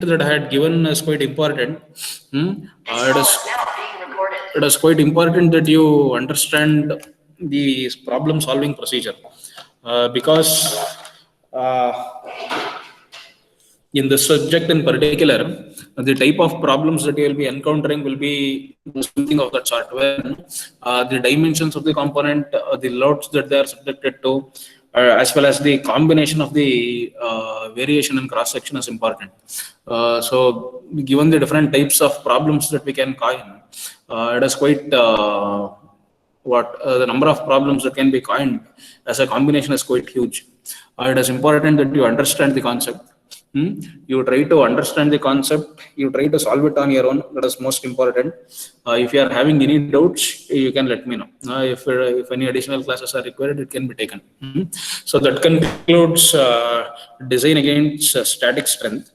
that I had given is quite important. It is quite important that you understand the problem solving procedure, because uh, in this subject in particular, the type of problems that you will be encountering will be something of that sort, when the dimensions of the component, the loads that they are subjected to, as well as the combination of the variation and cross section is important. So given the different types of problems that we can coin, it is quite the number of problems that can be coined as a combination is quite huge. It is important that you understand the concept. You try to understand the concept, you try to solve it on your own. That is most important. If you are having any doubts, you can let me know. If any additional classes are required, it can be taken. So that concludes design against static strength.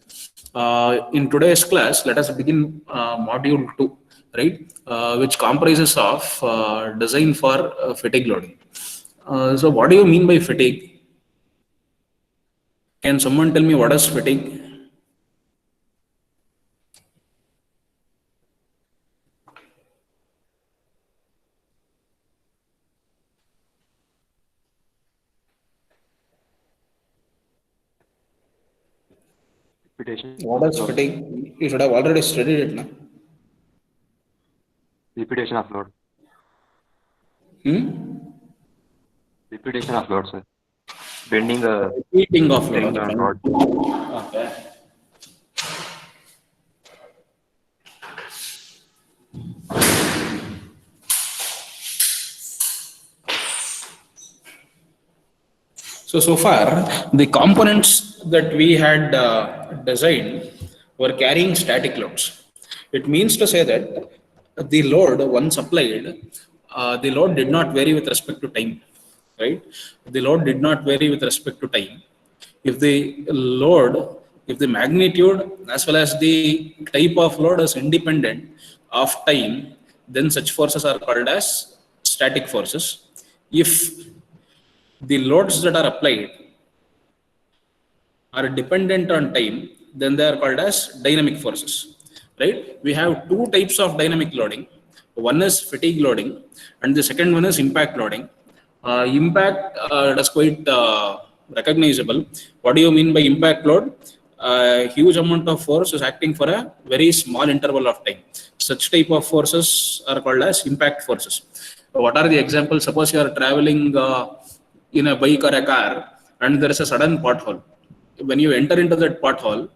In today's class, let us begin module 2, right, which comprises of design for fatigue loading. So what do you mean by fatigue? Can someone tell me what is fatigue? Repetition What of is load. fatigue? You should have already studied it now. Repetition of load. Hmm? Repetition of load, sir. Bending a Repeating of load. string Okay, on fine. rod. Okay. So far, the components that we had designed were carrying static loads. It means to say that the load, once applied, the load did not vary with respect to time, right? The load did not vary with respect to time. If the load, if the magnitude as well as the type of load is independent of time, then such forces are called as static forces. If the loads that are applied are dependent on time, then they are called as dynamic forces, right? We have two types of dynamic loading. One is fatigue loading, and the second one is impact loading. Impact, it is quite recognizable. What do you mean by impact load? A huge amount of force is acting for a very small interval of time. Such type of forces are called as impact forces. What are the examples? Suppose you are traveling in a bike or a car, and there is a sudden pothole. When you enter into that pothole,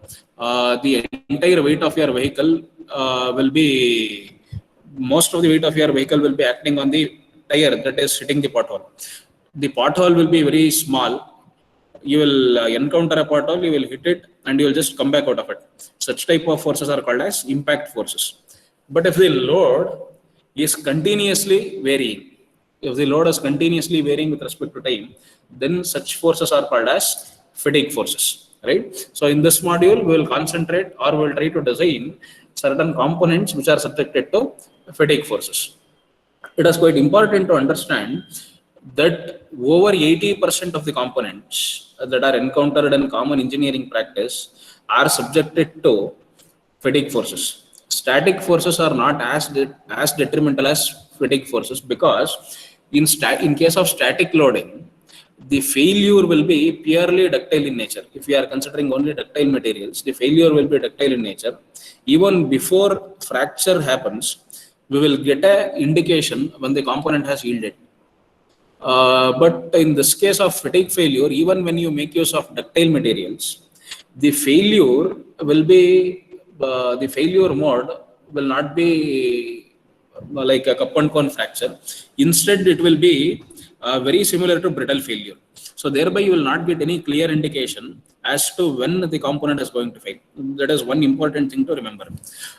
the entire weight of your vehicle will be, most of the weight of your vehicle will be acting on the tire that is hitting the pothole. The pothole will be very small. You will encounter a pothole, you will hit it, and you will just come back out of it. Such type of forces are called as impact forces. But if the load is continuously varying, if the load is continuously varying with respect to time, then such forces are called as fatigue forces, right? So in this module, we will concentrate, or we will try to design certain components which are subjected to fatigue forces. It is quite important to understand that over 80% of the components that are encountered in common engineering practice are subjected to fatigue forces. Static forces are not as detrimental as fatigue forces, because in case of static loading, the failure will be purely ductile in nature. If we are considering only ductile materials, the failure will be ductile in nature. Even before fracture happens, we will get a indication when the component has yielded. But in this case of fatigue failure, even when you make use of ductile materials, the failure will be, the failure mode will not be like a cup and cone fracture. Instead, it will be very similar to brittle failure. So thereby, you will not get any clear indication as to when the component is going to fail. That is one important thing to remember.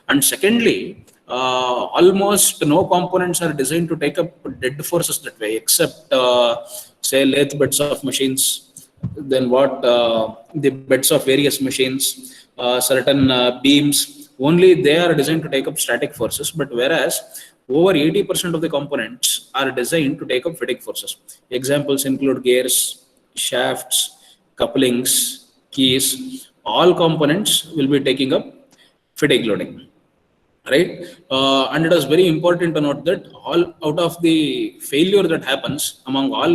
And secondly, almost no components are designed to take up dead forces that way, except say lathe beds of machines, then what the beds of various machines, certain beams. Only they are designed to take up static forces, but whereas over 80% of the components are designed to take up fatigue forces. Examples include gears, shafts, couplings, keys. all components will be taking up fatigue loading, right? And it is very important to note that all out of the failure that happens among all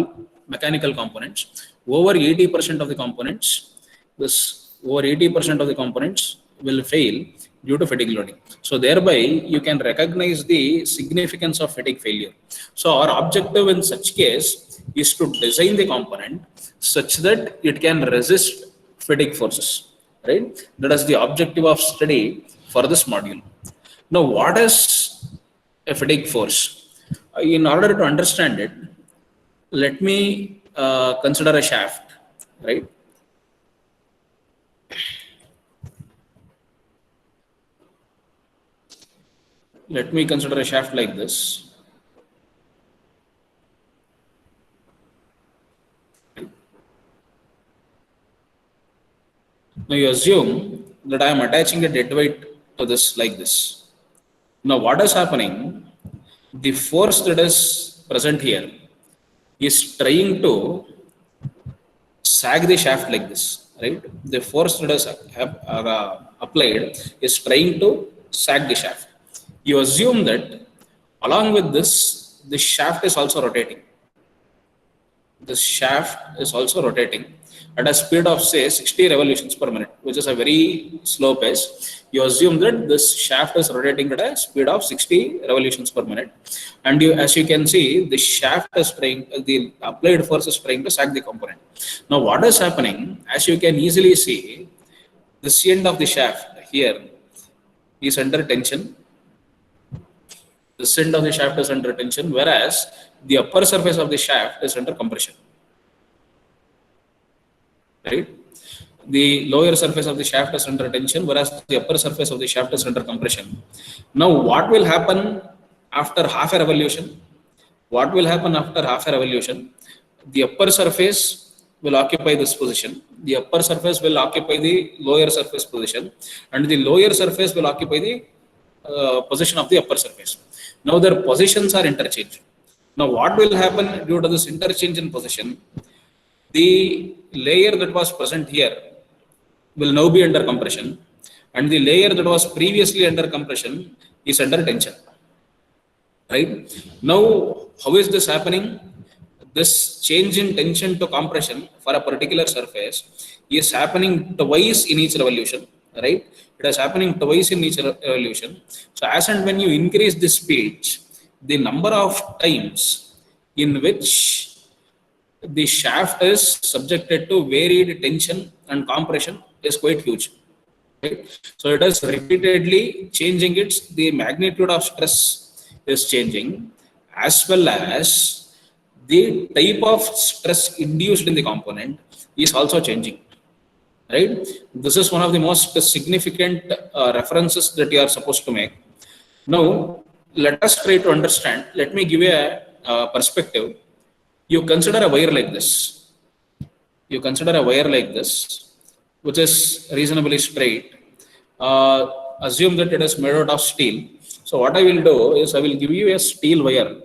mechanical components, over 80% of the components, over 80% of the components will fail due to fatigue loading. So thereby you can recognize the significance of fatigue failure. So our objective in such case is to design the component such that it can resist fatigue forces, right? That is the objective of study for this module. Now, what is a fatigue force? In order to understand it, let me consider a shaft, right? Let me consider a shaft like this. Now you assume that I am attaching a dead weight to this like this. Now what is happening? The force that is present here is trying to sag the shaft like this, right? The force that is applied is trying to sag the shaft. You assume that along with this, the shaft is also rotating. This shaft is also rotating at a speed of say 60 revolutions per minute, which is a very slow pace. You assume that this shaft is rotating at a speed of 60 revolutions per minute, and as you can see, the shaft is trying, the applied force is trying to sag the component. Now, what is happening? As you can easily see, this end of the shaft here is under tension. This end of the shaft is under tension, whereas the upper surface of the shaft is under compression, right? The lower surface of the shaft is under tension, whereas the upper surface of the shaft is under compression. Now, what will happen after half a revolution? What will happen after half a revolution? The upper surface will occupy this position. The upper surface will occupy the lower surface position, and the lower surface will occupy the position of the upper surface. Now their positions are interchanged. Now what will happen due to this interchange in position? The layer that was present here will now be under compression, and the layer that was previously under compression is under tension, right? Now, how is this happening? This change in tension to compression for a particular surface is happening twice in each revolution, right? It is happening twice in each revolution. So as and when you increase the speed, the number of times in which the shaft is subjected to varied tension and compression is quite huge, right? So it is repeatedly changing the magnitude of stress is changing, as well as the type of stress induced in the component is also changing, right? This is one of the most significant references that you are supposed to make. Now, let us try to understand. Let me give you a perspective. You consider a wire like this. You consider a wire like this, which is reasonably straight. Assume that it is made out of steel. So what I will do is I will give you a steel wire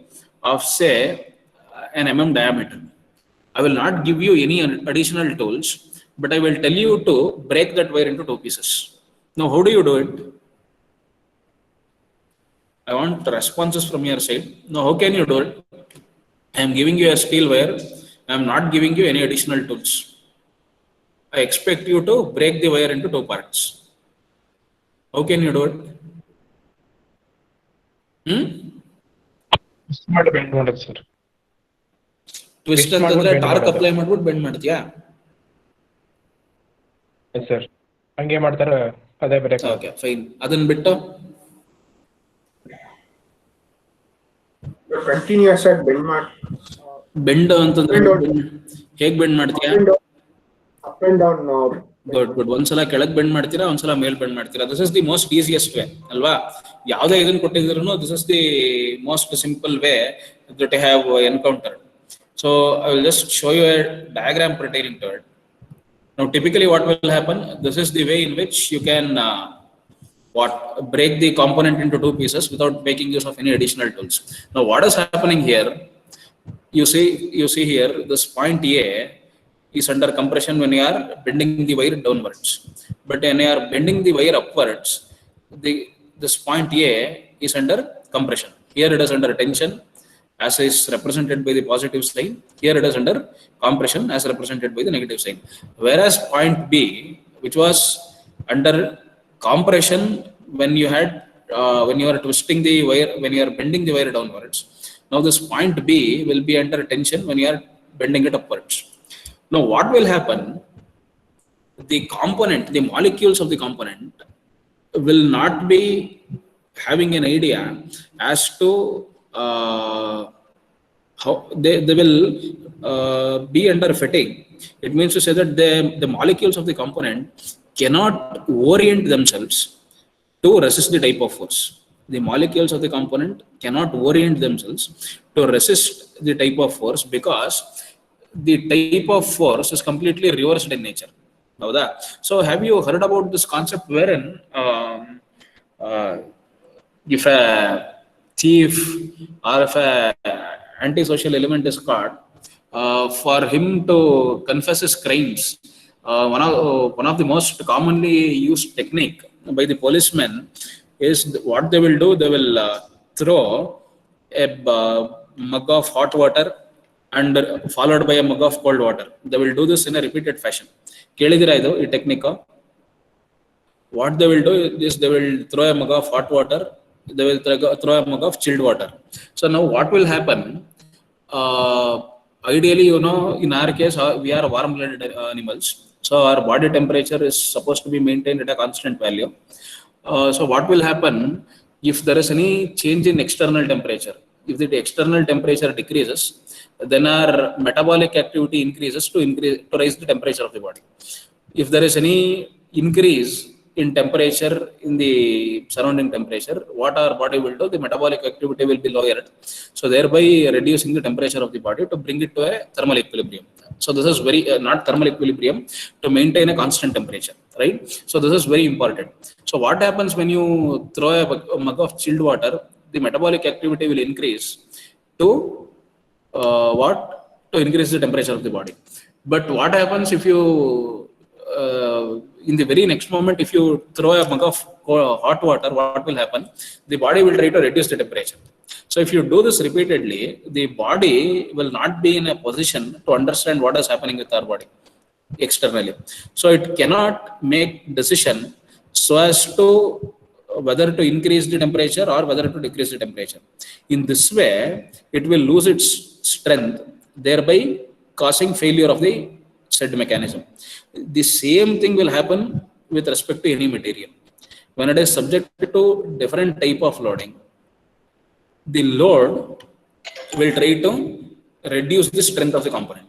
of say an mm diameter. I will not give you any additional tools, but I will tell you to break that wire into two pieces. Now, how do you do it? I want responses from your side. Now, how can you do it? I am giving you a steel wire. I am not giving you any additional tools. I expect you to break the wire into two parts. How can you do it? Bend ಮಾಡೋದು sir. Twist ಅಂತಂದ್ರೆ torque apply ಮಾಡ್ಬಿಟ್ಟು bend ಮಾಡ್ತೀಯಾ? Sir ಹಂಗೆ ಮಾಡ್ತಾರೆ, ಅದೇ ಬೇರೆ. Okay fine. ಅದನ್ನ ಬಿಟ್ಟು ಕಂಟಿನ್ಯೂಸ್ ಆಗಿ ಬೆಂಡ್ ಮಾಡಿ ಬೆಂಡ್ ಅಂತಂದ್ರೆ ಹೇಗ್ ಬೆಂಡ್ ಮಾಡ್ತೀಯಾ? Up and down. ಗುಡ್. ಒಂದ್ಸಲ ಕೆಳಗ್ ಬೆಂಡ್ ಮಾಡ್ತೀರಾ, ಒಂದ್ಸಲ ಮೇಲ್ ಬೆಂಡ್ ಮಾಡ್ತೀರಾ. This is the most easiest way ಅಲ್ವಾ? ಯಾವುದೇ ಇದನ್ನ ಕೊಟ್ಟಿದ್ರು this is the most simple way that I have encountered. So I will just show you a diagram pertaining to it. Now typically what will happen, this is the way in which you can break the component into two pieces without making use of any additional tools. Now what is happening here, you see here this point A is under compression when you are bending the wire downwards. But when you are bending the wire upwards, this point A is under compression. Here it is under tension, as is represented by the positive sign. Here it is under compression, as represented by the negative sign. Whereas point B, which was under compression when you had when you are twisting the wire, when you are bending the wire downwards. Now this point B will be under tension when you are bending it upwards. Now what will happen? The component, the molecules of the component will not be having an idea as to how they will be under fatigue. It means to say that the molecules of the component cannot orient themselves to resist the type of force. The molecules of the component cannot orient themselves to resist the type of force because the type of force is completely reversed in nature. So have you heard about this concept wherein if a thief or if a antisocial element is caught, for him to confess his crimes, one of the most commonly used technique by the policemen is what they will do. They will throw a mug of hot water and followed by a mug of cold water. They will do this in a repeated fashion. Kelidira idu ee technique. What they will do is they will throw a mug of hot water, they will throw a mug of chilled water. So now what will happen? Ideally, in our case, we are warm-blooded animals. So our body temperature is supposed to be maintained at a constant value. So what will happen if there is any change in external temperature? If the external temperature decreases, then our metabolic activity increases to raise the temperature of the body. If there is any increase in temperature, in the surrounding temperature, what our body will do, the metabolic activity will be lowered. So thereby reducing the temperature of the body to bring it to a thermal equilibrium. So this is very, not thermal equilibrium, to maintain a constant temperature, right? So this is very important. So what happens when you throw a mug of chilled water, the metabolic activity will increase to to increase the temperature of the body. But what happens if you in the very next moment, if you throw a mug of hot water, what will happen? The body will try to reduce the temperature. So if you do this repeatedly, the body will not be in a position to understand what is happening with our body externally. So it cannot make decision so as to whether to increase the temperature or whether to decrease the temperature. In this way, it will lose its strength, thereby causing failure of the said mechanism. The same thing will happen with respect to any material. When it is subjected to different type of loading, the load will try to reduce the strength of the component.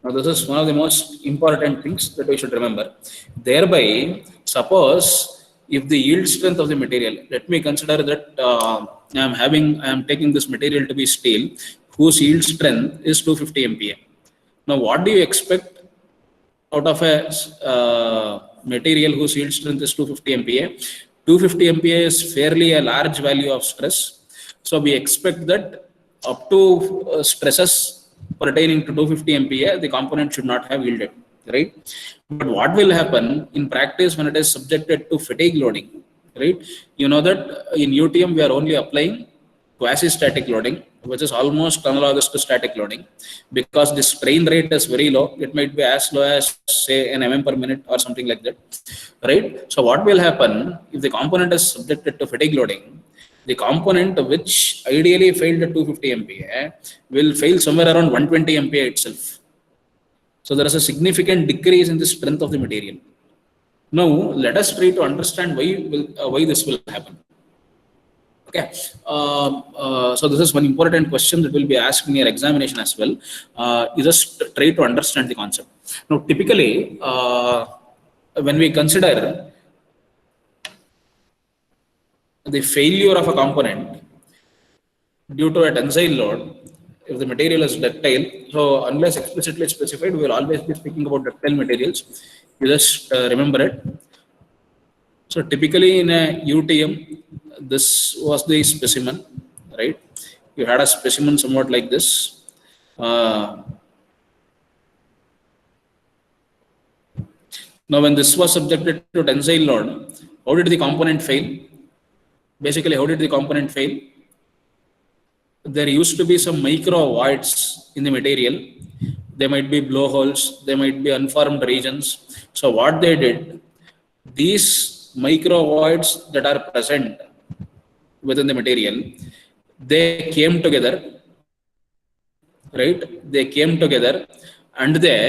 Now, this is one of the most important things that we should remember. Thereby, suppose if the yield strength of the material, let me consider that I am taking this material to be steel, whose yield strength is 250 MPa. Now, what do you expect out of a material whose yield strength is 250 MPa? 250 MPa is fairly a large value of stress. So we expect that up to stresses pertaining to 250 MPa, the component should not have yielded, right? But what will happen in practice when it is subjected to fatigue loading, right? You know that in UTM we are only applying quasi-static loading, which is almost analogous to static loading, because the strain rate is very low. It might be as low as, say, an mm per minute or something like that, right? So what will happen if the component is subjected to fatigue loading? The component which ideally failed at 250 MPa will fail somewhere around 120 MPa itself. So there is a significant decrease in the strength of the material. Now let us try to understand why this will happen. Okay, so this is one important question that will be asked in your examination as well. You just try to understand the concept. Now, typically, when we consider the failure of a component due to a tensile load, if the material is ductile, so unless explicitly specified, we will always be speaking about ductile materials. You just remember it. So typically in a UTM, this was the specimen, right? You had a specimen somewhat like this. Now, when this was subjected to tensile load, how did the component fail? Basically, how did the component fail? There used to be some micro voids in the material. There might be blowholes, there might be unformed regions. So what they did, these micro voids that are present within the material, they came together, right? They came together and they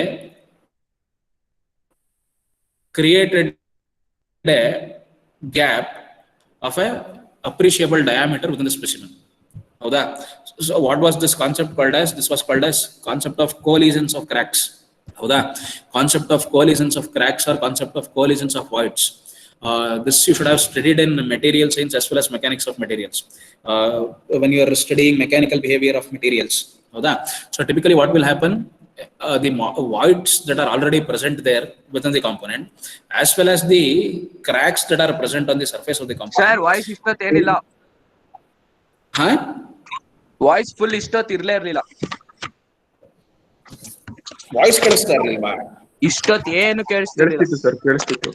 created a gap of a appreciable diameter within the specimen. So what was this concept called as? This was called as concept of coalitions of cracks. Concept of coalitions of cracks or concept of coalitions of voids. This you should have studied in material science as well as mechanics of materials. When you are studying mechanical behavior of materials. So typically what will happen? The voids that are already present there within the component, as well as the cracks that are present on the surface of the component. Sir, voice istothenilla. Huh? Voice full ಇಷ್ಟೊತ್ತಿರ್ಲೇ voice ಕೇಳಿಸ್ತಾ ಇರ್ಲಿಲ್ವಾ? ಇಷ್ಟೊತ್ತೇನು ಕೇಳಿಸ್ತಿರ್ಲಿಲ್ಲ sir, ಕೇಳಿಸ್ತಿತ್ತು.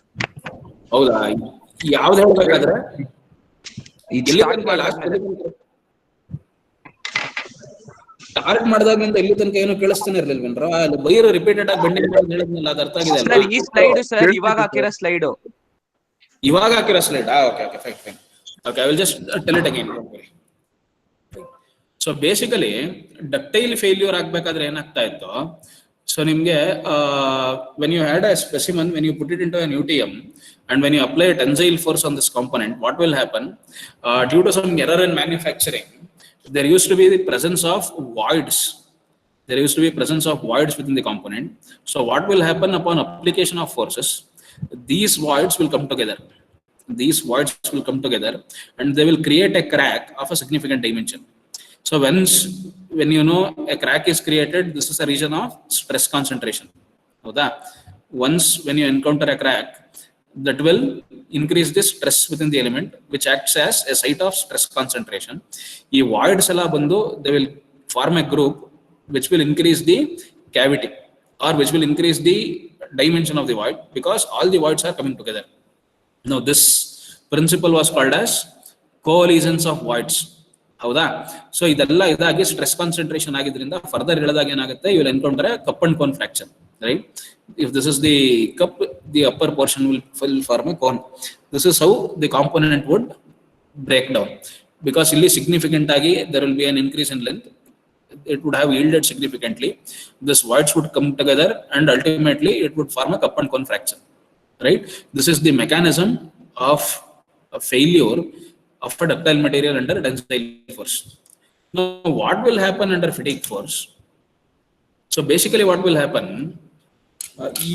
ಹೌದಾ? ಯಾವ್ದು ಹೇಳ್ಬೇಕಾದ್ರೆ start ಮಾಡಿದಾಗಿಂದ ಇಲ್ಲಿ ತನಕ ಏನು ಕೇಳಿಸ್ತಾನೆ ಇರ್ಲಿಲ್ವೇನ್ರ? ಅಲ್ಲಿ ಬೈರು ರಿಪೀಟೆಡ್ ಆಗಿ ಬೆಂಡಿಂಗ್ ಹೇಳಿದ್ನಲ್ಲ, ಅದು ಅರ್ಥ ಆಗಿದೆ ಅಲ್ವಾ? ಈ ಸ್ಲೈಡ್ ಸರ್ ಇವಾಗ ಹಾಕಿರೋ ಸ್ಲೈಡ್. ಇವಾಗ ಹಾಕಿರೋ slide. Okay fine. Okay, I will just tell it again. So basically ductile failure ಆಗ್ಬೇಕಾದ್ರೆ ಏನಾಗ್ತಾ ಇತ್ತು? ಸೊ ನಿಮ್ಗೆ when you had a specimen, when you put it into an UTM and when you apply a tensile force on this component, what will happen? Due to some error in manufacturing, there used to be the presence of voids. There used to be presence of voids within the component. So what will happen upon application of forces? These voids will come together. These voids will come together and they will create a crack of a significant dimension. So when you know a crack is created, this is a region of stress concentration. Once when you encounter a crack, that will increase the stress within the element, which acts as a site of stress concentration. These voids alla bandu, they will form a group which will increase the cavity or which will increase the dimension of the void, because all the voids are coming together. Now this principle was called as coalitions of voids. ಹೌದಾ? So ಇದೆಲ್ಲ ಇದಾಗಿ stress concentration ಆಗಿದ್ರಿಂದ further ಹೇಳಿದಾಗ ಏನಾಗುತ್ತೆ, you will encounter a cup and cone fracture, right? If this is the cup, the upper portion will form a cone. This is how the component would break down, because ಇಲ್ಲಿ significant ಆಗಿ there will be an increase in length. It would have yielded significantly. This voids would come together and ultimately it would form a cup and cone fracture, right? This is the mechanism of a failure of a ductile material under tensile force. Now, what will happen under fatigue force? So basically what will happen,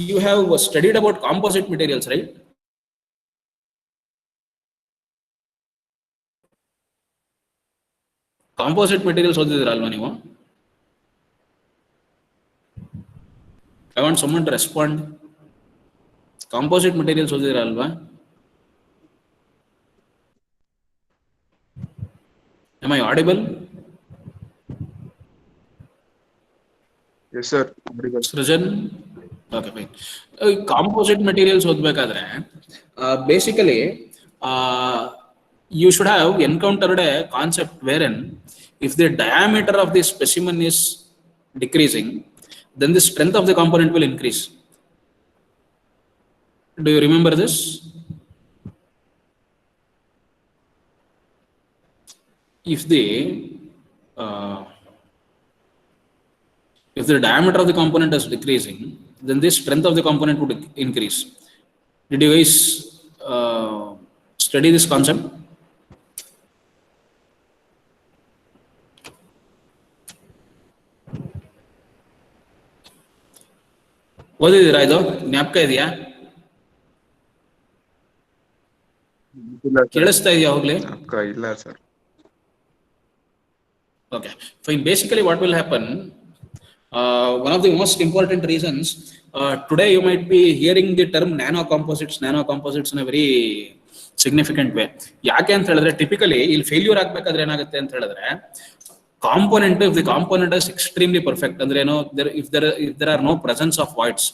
you have studied about composite materials, right? Composite materials ಓದಿದ್ರಾ ಅಲ್ವಾ ನೀವು? I want someone to respond. Composite materials ಓದಿದ್ರಾ ಅಲ್ವಾ? Am I audible? Yes, sir. Srijan? Okay, fine. Composite materials ಓದ್ಬೇಕಾದ್ರೆ basically you should have encountered a concept wherein if the diameter of the specimen is decreasing, then the strength of the component will increase. Do you remember this? If the diameter of the component is decreasing, then the strength of the component would increase. Did you guys study this concept? ಓದಿದ್ದೀರಾ? ಇದು ಜ್ಞಾಪಕ ಇದೆಯಾ? ಕೇಳಿಸ್ತಾ ಇದೆಯಾ ಹೋಗ್ಲಿ? ಇಲ್ಲ sir. Okay, fine. Basically what will happen, one of the most important reasons, today you might be hearing the term nano composites in a very significant way. ಯಾಕೆ ಅಂತ ಹೇಳಿದ್ರೆ, typically ಇಲ್ಲಿ ಫೇಲ್ಯೂರ್ ಆಗ್ಬೇಕಾದ್ರೆ ಏನಾಗುತ್ತೆ ಅಂತ ಹೇಳಿದ್ರೆ, component, if the component is extremely perfect ಅಂದ್ರೆ ಏನೋ, if there are no presence of voids,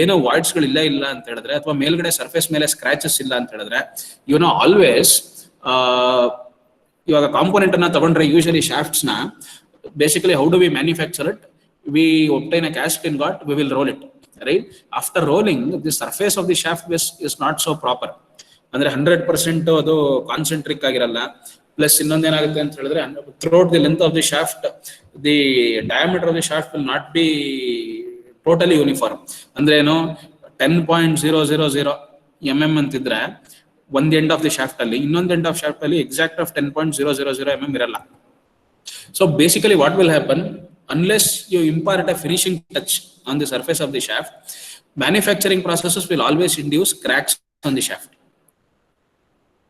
ಏನೋ voids ಗಳು ಇಲ್ಲ ಅಂತ ಹೇಳಿದ್ರೆ, ಅಥವಾ ಮೇಲ್ಗಡೆ ಸರ್ಫೇಸ್ ಮೇಲೆ ಸ್ಕ್ರಾಚಸ್ ಇಲ್ಲ ಅಂತ ಹೇಳಿದ್ರೆ, ಆಲ್ವೇಸ್ ಇವಾಗ ಕಾಂಪೋನೆಂಟ್ ಅನ್ನ ತಗೊಂಡ್ರೆ ಯೂಶಲಿ ಶಾಫ್ಟ್ಸ್ ನ basically how do we manufacture it, we obtain a cast in got, we will roll it, right? After rolling, the surface of the shaft is not so proper, ಅಂದ್ರೆ 100% ಅದು concentric ಆಗಿರಲ್ಲ. Plus ಇನ್ನೊಂದೇನಾಗುತ್ತೆ ಅಂತ ಹೇಳಿದ್ರೆ, throughout the length of the shaft, the diameter of the shaft will not be totally uniform. ಅಂದ್ರೆ ಏನು, 10.000 mm ಅಂತಿದ್ರೆ ಒಂದ್ end of the shaft ಅಲ್ಲಿ, ಇನ್ನೊಂದು ಎಂಡ್ ಆಫ್ ಶಾಫ್ಟ್ ಅಲ್ಲಿ ಎಕ್ಸಾಕ್ಟ್ ಆಫ್ 10.000 mm ಇರಲ್ಲ. So basically what will happen, unless you impart a finishing touch on the surface of the shaft, manufacturing processes will always induce cracks on the shaft.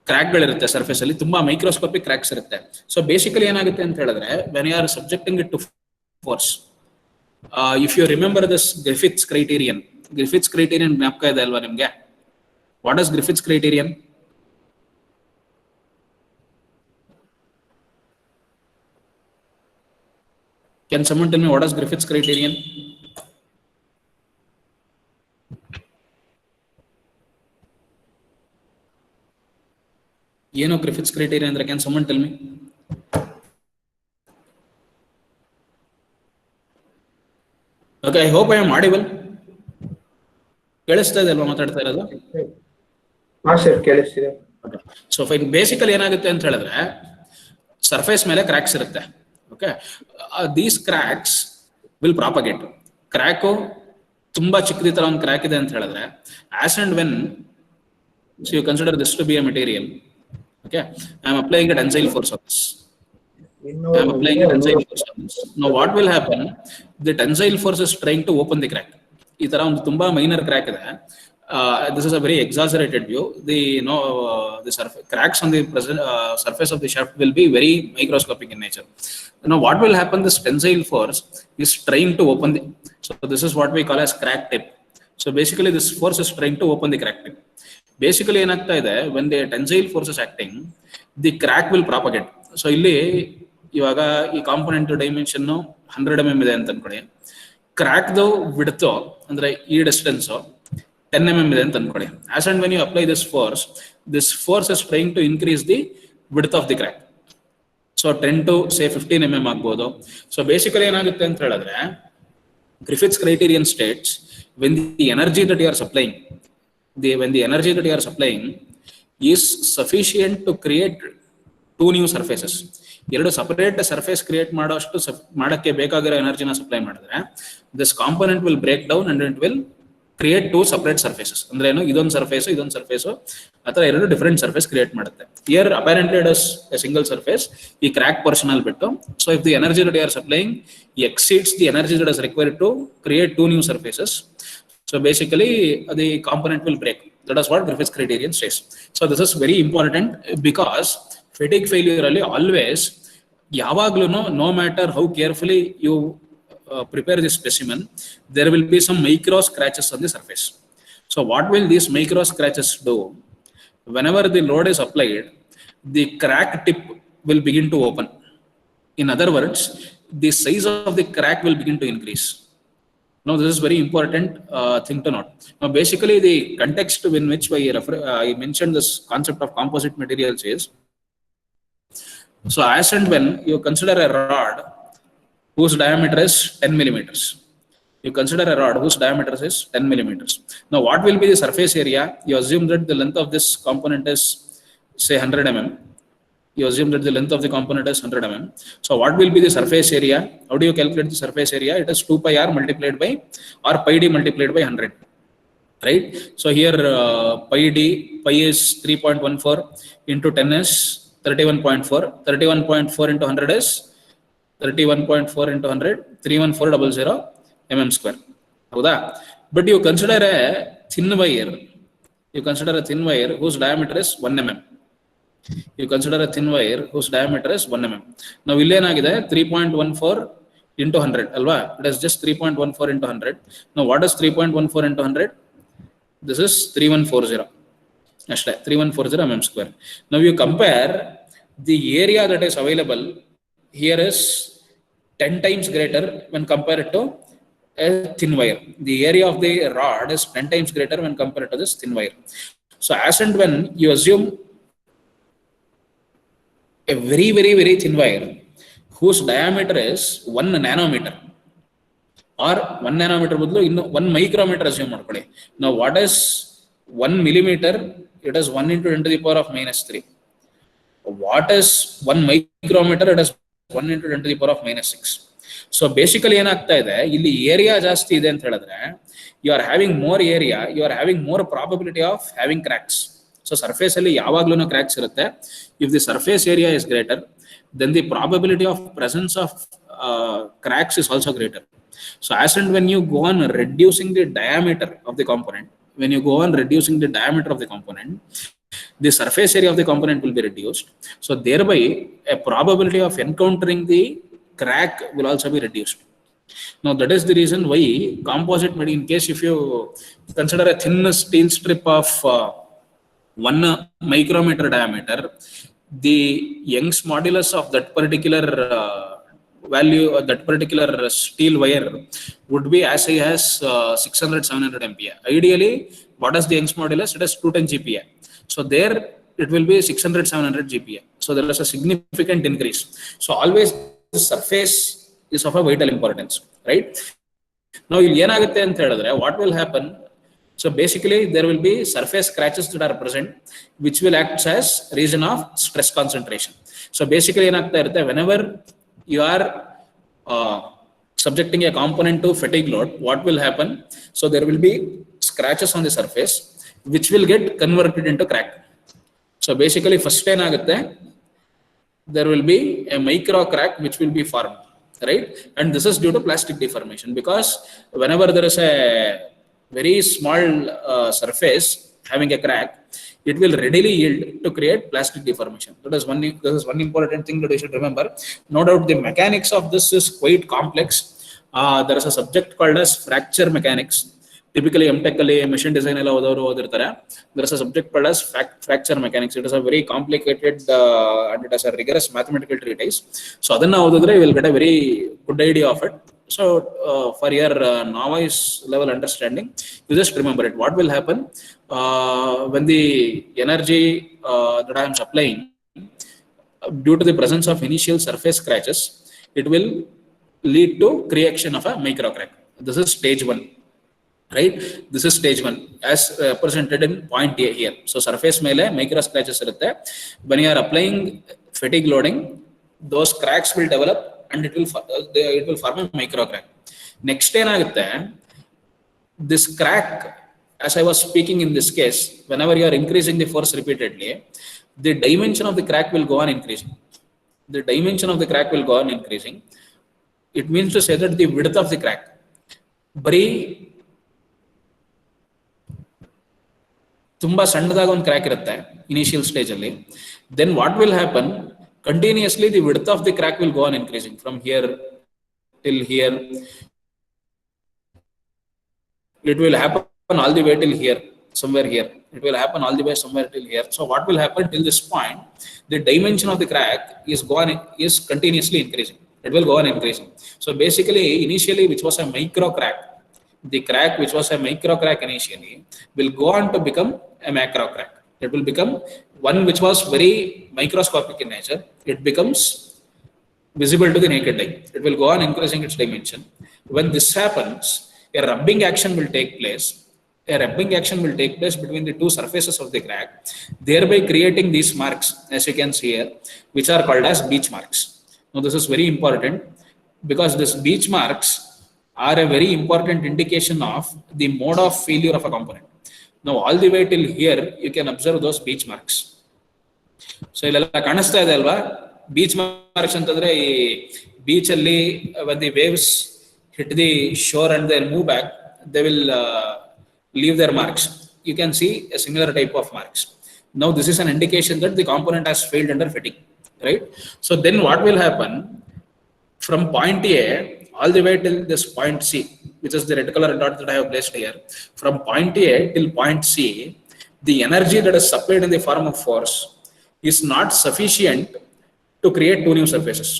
Crack ಗಳಿರುತ್ತೆ surface ಅಲ್ಲಿ, ತುಂಬಾ microscopic cracks ಇರುತ್ತೆ. So basically ಏನಾಗುತ್ತೆ ಅಂತ ಹೇಳಿದ್ರೆ, when you are subjecting it to force, if you remember this Griffith's criterion ಜ್ಞಾಪಕ ಇದೆ ಅಲ್ವಾ ನಿಮ್ಗೆ? What is Griffith's criterion? Can someone tell me what is Griffith's criterion? ಏನು Griffith's criterion ಅಂದ್ರೆ? Can someone tell me? Okay, I hope I am audible. ಕೇಳಿಸ್ತಾ ಇದೆ ಅಲ್ವಾ ಮಾತಾಡ್ತಾ ಇರೋದು? ಹಾ ಸರ್, ಕೇಳಿಸ್ತಿದೆ. ಸೊ ಫೈನ್, ಬೇಸಿಕಲಿ ಏನಾಗುತ್ತೆ ಅಂತ ಹೇಳಿದ್ರೆ, ಸರ್ಫೇಸ್ ಮೇಲೆ ಕ್ರ್ಯಾಕ್ಸ್ ಇರುತ್ತೆ. Okay, these cracks will propagate. Crack ತುಂಬಾ ಚಿಕ್ಕದಿ ತರ ಒಂದು ಕ್ರ್ಯಾಕ್ ಇದೆ ಅಂತ ಹೇಳಿದ್ರೆ, as and when, so you consider this to be a material. Okay, I am applying a tensile force on this. Now what will happen, the tensile force is trying to open the crack. ಈ ತರ ಒಂದು ತುಂಬಾ minor crack ಇದೆ. This is a very exaggerated view. The cracks on the surface of the shaft will be very microscopic in nature. Now what will happen, this tensile force is trying to open the, so this is what we call as crack tip. So basically this force is trying to open the crack tip. Basically ಏನಆಗ್ತಾ ಇದೆ, when the tensile force is acting, the crack will propagate. So ಇಲ್ಲಿ ಇವಾಗ ಈ component dimension 100 mm ಇದೆ ಅಂತ ಅನ್ಕೊಳ್ಳಿ, crack ದು width ಅಂದ್ರೆ ಈ ಡಿಸ್ಟೆನ್ಸ್ 10 mm ಇದೆ ಅಂತ ಅನ್ಕೊಳ್ಳಿ. As and when you apply this force is trying to increase the width of the crack. So 10 to say 15 mm ಆಗ್ಬೋದು. So basically ಏನಾಗುತ್ತೆ ಅಂತ ಹೇಳಿದ್ರೆ, Griffith's criterion states, when the energy that you are supplying, is sufficient to create two new surfaces, ಎರಡು separate surface create ಮಾಡಕ್ಕೆ ಬೇಕಾಗಿರೋ ಎನರ್ಜಿನ supply ಮಾಡಿದ್ರೆ, this component will break down and it will create two separate surfaces. ಅಂದ್ರೆ ಏನು, ಇದೊಂದು surface ಅಥವಾ ಎರಡು different surface create ಮಾಡುತ್ತೆ. Here apparently it is a single surface, ಈ ಕ್ರ್ಯಾಕ್ ಪೋರ್ಷನ್ ಅಲ್ಲಿ ಬಿಟ್ಟು. So if the energy that you are supplying exceeds the energy that is required to create two new surfaces, so basically the component will break. That is what Griffith's criterion says. So this is very important, because fatigue failure ಅಲ್ಲಿ always ಯಾವಾಗ್ಲೂ, no matter how carefully you prepare this specimen, there will be some micro scratches on the surface. So what will these micro scratches do? Whenever the load is applied, the crack tip will begin to open. In other words, the size of the crack will begin to increase. Now this is very important thing to note. Now basically the context in which I mentioned this concept of composite materials is, so as and when you consider a rod whose diameter is 10 millimeters. You consider a rod whose diameter is 10 millimeters. Now what will be the surface area? You assume that the length of this component is say 100 mm. You assume that the length of the component is 100 mm. So what will be the surface area? How do you calculate the surface area? It is 2 pi r multiplied by, or pi d multiplied by 100. Right? So here pi is 3.14 into 10 is 31.4. 31.4 into 100 is 31.4 into 100, 31400 mm square. ಹೌದಾ? But you consider a thin wire. Whose diameter is 1 mm. You consider a thin wire whose diameter is 1 mm. Now ಇಲ್ಲೇನಾಗಿದೆ, 3.14 into 100 ಅಲ್ವಾ? It is just 3.14 into 100. Now what is 3.14 into 100? This is 3140. ಅಷ್ಟೇ, 3140 mm square. Now you compare the area that is available here is 10 times greater when compared to a thin wire. The area of the rod is 10 times greater when compared to this thin wire. So as and when you assume a very, very, very thin wire whose diameter is 1 nanometer or 1 nanometer ಬದಲು ಇನ್ನು 1 micrometer assume ಮಾಡ್ಕೊಳ್ಳಿ. Now what is 1 millimeter? It is 1 into 10 to the power of minus 3. What is 1 micrometer? It is 1 into 10 to the power of minus 6. So basically ಏನಾಗ್ತಾ ಇದೆ, ಇಲ್ಲಿ area ಜಾಸ್ತಿ ಇದೆ ಅಂತ ಹೇಳಿದ್ರೆ you are having more area, you are having more probability of having cracks. So surface ಅಲ್ಲಿ ಯಾವಾಗ್ಲೂ cracks ಇರುತ್ತೆ. If the surface area is greater, then the probability of presence of cracks is also greater. So as and when you go on reducing the diameter of the component, the surface area of the component will be reduced. So thereby a probability of encountering the crack will also be reduced. Now that is the reason why composite material, in case if you consider a thin steel strip of 1 micrometer diameter, the Young's modulus of that particular value, that particular steel wire would be as high as 600-700 MPa. Ideally, what is the Young's modulus? It is 210 GPa. So there it will be 600-700 GPa. So there is a significant increase. So always the surface is of a vital importance, right? Now ಏನಾಗುತ್ತೆ ಅಂತ ಹೇಳಿದ್ರೆ what will happen? So basically there will be surface scratches that are present which will act as region of stress concentration. So basically ಏನಾಗ್ತಾ ಇರುತ್ತೆ, whenever you are subjecting a component to fatigue load, what will happen? So there will be scratches on the surface which will get converted into crack. So basically first ಏನಾಗುತ್ತೆ, there will be a micro crack which will be formed, right? And this is due to plastic deformation, because whenever there is a very small surface having a crack, it will readily yield to create plastic deformation. This is one important thing that you should remember. No doubt the mechanics of this is quite complex. There is a subject called as fracture mechanics. Typically MTech ಅಲ್ಲಿ machine design ಎಲ್ಲ ಓದೋರು ಓದಿರ್ತಾರೆ. There is a subject called as fracture mechanics. It is a very complicated and it has a rigorous mathematical treatise. So ಅದನ್ನ ಓದಿದ್ರೆ you will get a very good idea of it. So for your novice level understanding, you just remember it. What will happen when the energy that I am supplying, due to the presence of initial surface scratches, it will lead to creation of a micro crack. This is stage 1, right? This is stage 1 as represented in point A here. So surface mele micro scratches irutte. When you are applying fatigue loading, those cracks will develop and it will form a micro crack. Next ಏನಾಗುತ್ತೆ, this crack, as I was speaking in this case, whenever you are increasing the force repeatedly, the dimension of the crack will go on increasing. The dimension of the crack will go on increasing. It means to say that the width of the crack, ಬರೀ ತುಂಬಾ ಸಣ್ಣದಾಗಿ ಒಂದು crack ಇರುತ್ತೆ initial stage ಅಲ್ಲಿ, then what will happen, continuously the width of the crack will go on increasing from here till here. It will happen all the way till here, somewhere here. It will happen all the way somewhere till here. So what will happen till this point, the dimension of the crack is continuously increasing. It will go on increasing. So basically initially which was a micro crack, the crack which was a micro crack initially will go on to become a macro crack. It will become one which was very microscopic in nature. It becomes visible to the naked eye. It will go on increasing its dimension. When this happens, a rubbing action will take place. A rubbing action will take place between the two surfaces of the crack, thereby creating these marks, as you can see here, which are called as beach marks. Now this is very important because these beach marks are a very important indication of the mode of failure of a component. Now all the way till here you can observe those beach marks. So ಇಲ್ಲೆಲ್ಲ ಕಾಣಿಸ್ತಾ ಇದೆ ಅಲ್ವಾ, beach marks ಅಂತಂದ್ರೆ ಈ beach ಅಲ್ಲಿ when the waves hit the shore and they move back, they will leave their marks. You can see a similar type of marks. Now this is an indication that the component has failed under fatigue, right? So then what will happen, from point A all the way till this point C, which is the red color dot that I have placed here, from point A till point C, the energy that is supplied in the form of force is not sufficient to create two new surfaces.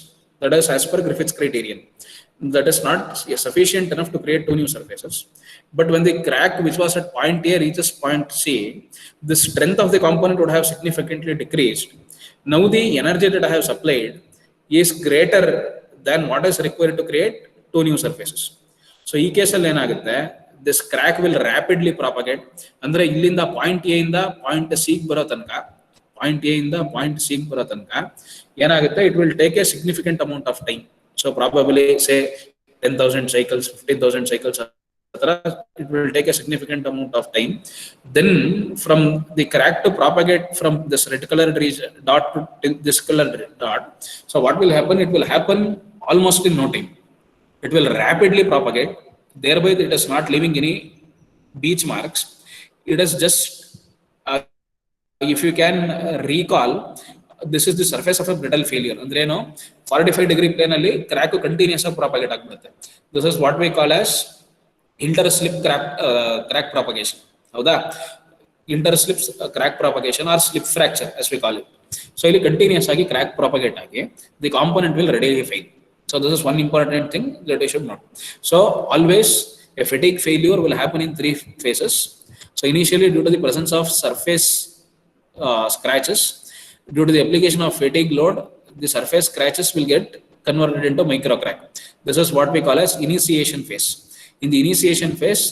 that is as per Griffith's criterion. That is not sufficient enough to create two new surfaces. But when the crack which was at point A reaches point C, the strength of the component would have significantly decreased. Now the energy that I have supplied is greater than what is required to create two new surfaces. So ಈ ಕೇಸಲ್ಲಿ ಏನಾಗುತ್ತೆ, this crack will rapidly propagate. ಅಂದ್ರೆ ಇಲ್ಲಿಂದ point A ಇಂದ point C ಬರೋ ತನಕ, ಏನಾಗುತ್ತೆ, it will take a significant amount of time. So probably say 10,000 cycles, 15,000 cycles, it will take a significant amount of time. Then from the crack to propagate from this red colored region dot to this colored dot, so what will happen? It will happen almost in no time. It will rapidly propagate. Thereby it is not leaving any beach marks. It is just, if you can recall, this is the surface of a brittle failure. Andre no 45-degree plane alli crack continuous propagate agbidutte. This is what we call as interslip crack propagation. Hauda, interslip crack propagation or slip fracture as we call it. So illi continuous agi crack propagate agi the component will readily fail. So this is one important thing that you should know. So always a fatigue failure will happen in three phases. So initially due to the presence of surface scratches, due to the application of fatigue load, the surface scratches will get converted into micro crack. This is what we call as initiation phase. In the initiation phase,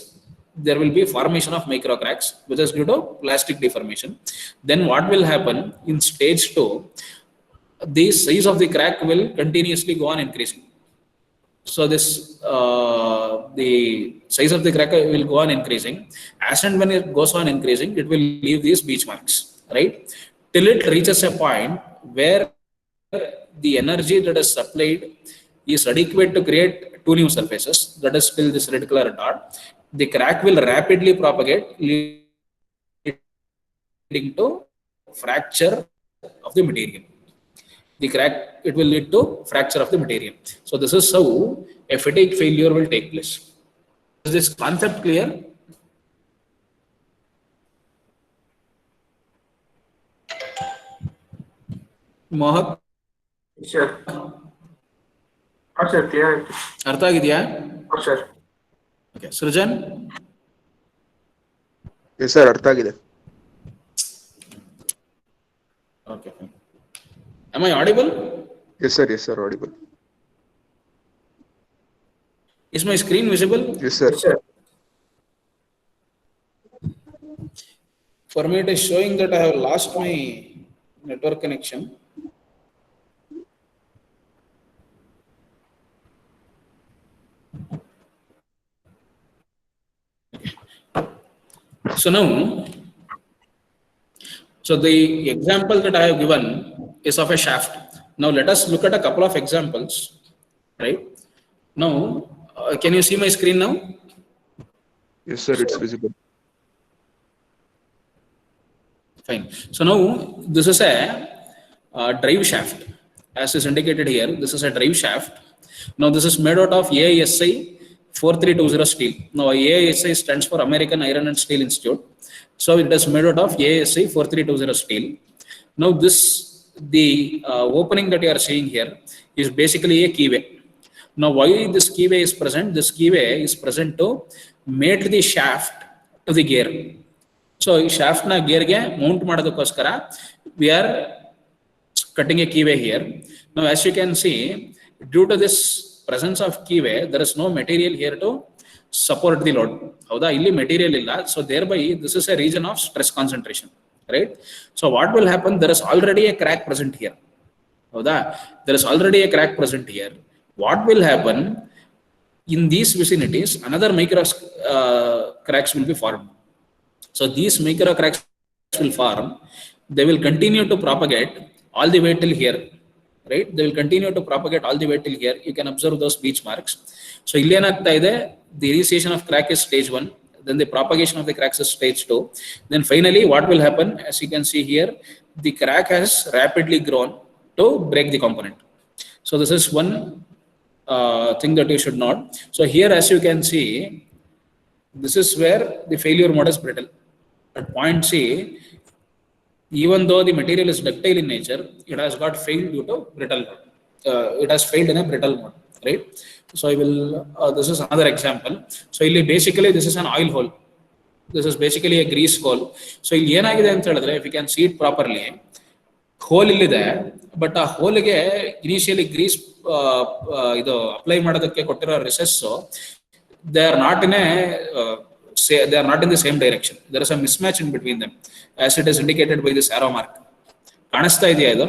there will be formation of micro cracks, which is due to plastic deformation. Then what will happen in stage 2? The size of the crack will continuously go on increasing. So this the size of the crack will go on increasing. As and when it goes on increasing, it will leave these beach marks, right? Till it reaches a point where the energy that is supplied is adequate to create two new surfaces, that is still this red color dot. The crack will rapidly propagate, leading to fracture of the material. The crack, it will lead to fracture of the material. So this is how a fatigue failure will take place. Is this concept clear? Mohak, sir sir clear ಆಯ್ತು. ಅರ್ಥ ಆಗಿದೆಯಾ? Sir okay. Srujan? Yes sir, ಅರ್ಥ ಆಗಿದೆ. Okay. Am I audible? Yes sir, audible. Is my screen visible? Yes sir. Sir For me it is showing that I have lost my network connection. So now, so the example that I have given is of a shaft. Now let us look at a couple of examples, right? Now, can you see my screen now? Yes sir, it's visible. Fine. So now this is a drive shaft, as is indicated here. This is a drive shaft. Now this is made out of AISI 4320 steel. Now AISI stands for American Iron and Steel Institute. So it is made out of AISI 4320 steel. Now this, the opening that you are seeing here is basically a keyway. Now why this keyway is present? This keyway is present to mate the shaft to the gear. So shaft na gear ge mount madodakoskara we are cutting a keyway here. Now as you can see, due to this presence of keyway, there is no material here to support the load. Hauda, illi material illa. So thereby this is a region of stress concentration, right? So what will happen? There is already a crack present here. Hauda, there is already a crack present here. What will happen? In these vicinities, another micro cracks will be formed. So these micro cracks will form. They will continue to propagate all the way till here, right? They will continue to propagate all the way till here. You can observe those beach marks. So ಇಲ್ಲಿ ಏನಾಗ್ತಾ ಇದೆ, the initiation of crack is stage 1, then the propagation of the cracks is stage 2. Then finally what will happen, as you can see here, the crack has rapidly grown to break the component. So this is one thing that you should note. So here as you can see, this is where the failure mode is brittle. At point C, even though the material is ductile in nature, it has got failed due to brittle mode. it has failed in a brittle mode, right? So I will, this is another example. So ಇಲ್ಲಿ basically this is an oil hole. This is basically a grease hole. So ಇಲ್ಲಿ ಏನಾಗಿದೆ ಅಂತ ಹೇಳಿದ್ರೆ, if you can see it properly, hole ಇಲ್ಲಿದೆ, but ಆ ಹೋಲ್ಗೆ initially grease ಇದು apply ಮಾಡೋದಕ್ಕೆ ಕೊಟ್ಟಿರೋ recess they are not in they are not in the same direction. There is a mismatch in between them, as it is indicated by this arrow mark. ಕಾಣಿಸ್ತಾ ಇದೆಯಾ ಇದು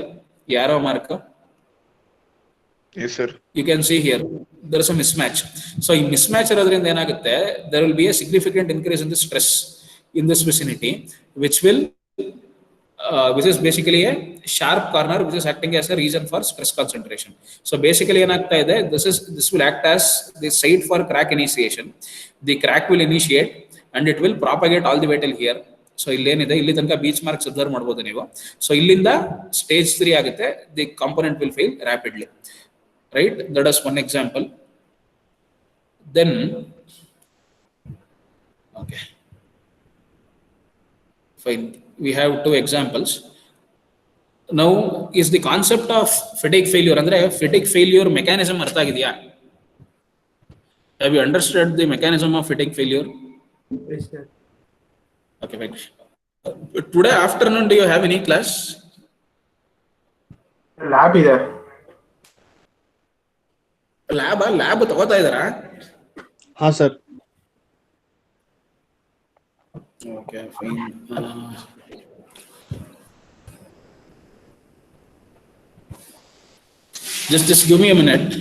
ಈ arrow mark? Yes, sir. You can see here there is a mismatch. So ಈ mismatch ಇರೋದ್ರಿಂದ ಏನಾಗುತ್ತೆ, there will be a significant increase in the stress in this vicinity, which is basically a sharp corner which is acting as a region for stress concentration. So basically ಏನಾಗ್ತಾ ಇದೆ, this will act as the site for crack initiation. The crack will initiate and it will propagate all the way till here. So illénide illi tanka beach marks observe ಮಾಡಬಹುದು ನೀವು. So illinda stage 3 ಆಗುತ್ತೆ, the component will fail rapidly, right? That is one example. Then okay, fine, we have two examples. Now is the concept of fatigue failure ಅಂದ್ರೆ fatigue failure mechanism ಅರ್ಥ ಆಗಿದೆಯಾ? Have you understood the mechanism of fatigue failure? Yes, sir. Okay, fine. Today afternoon do you have any class? Lab ಇದೆ. Lab ತಗೋತಾ ಇದ್ದಾರಾ? ಹಾ sir. Okay, fine. Just give me a minute.